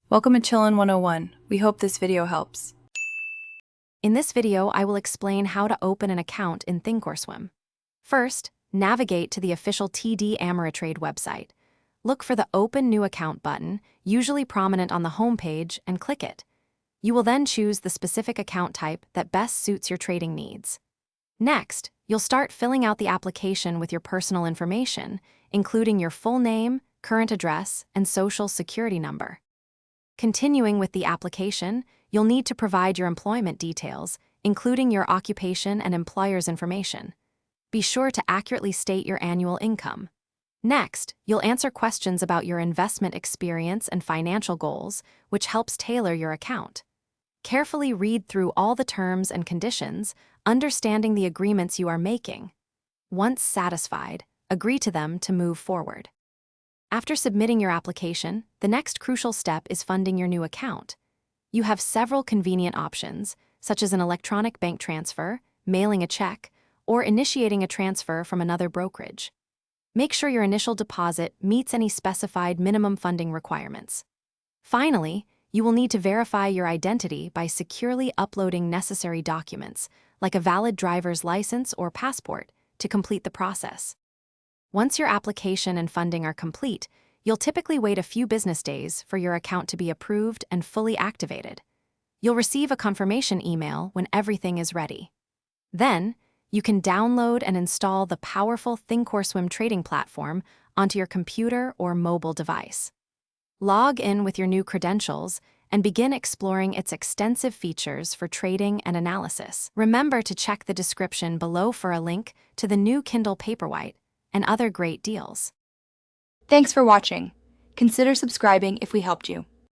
Welcome to Chillin' 101. We hope this video helps. In this video, I will explain how to open an account in Thinkorswim. First, navigate to the official TD Ameritrade website. Look for the Open New Account button, usually prominent on the home page, and click it. You will then choose the specific account type that best suits your trading needs. Next, you'll start filling out the application with your personal information, including your full name, current address, and social security number. Continuing with the application, you'll need to provide your employment details, including your occupation and employer's information. Be sure to accurately state your annual income. Next, you'll answer questions about your investment experience and financial goals, which helps tailor your account. Carefully read through all the terms and conditions, understanding the agreements you are making. Once satisfied, agree to them to move forward. After submitting your application, the next crucial step is funding your new account. You have several convenient options, such as an electronic bank transfer, mailing a check, or initiating a transfer from another brokerage. Make sure your initial deposit meets any specified minimum funding requirements. Finally, you will need to verify your identity by securely uploading necessary documents, like a valid driver's license or passport, to complete the process. Once your application and funding are complete, you'll typically wait a few business days for your account to be approved and fully activated. You'll receive a confirmation email when everything is ready. Then, you can download and install the powerful Thinkorswim trading platform onto your computer or mobile device. Log in with your new credentials and begin exploring its extensive features for trading and analysis. Remember to check the description below for a link to the new Kindle Paperwhite and other great deals. Thanks for watching. Consider subscribing if we helped you.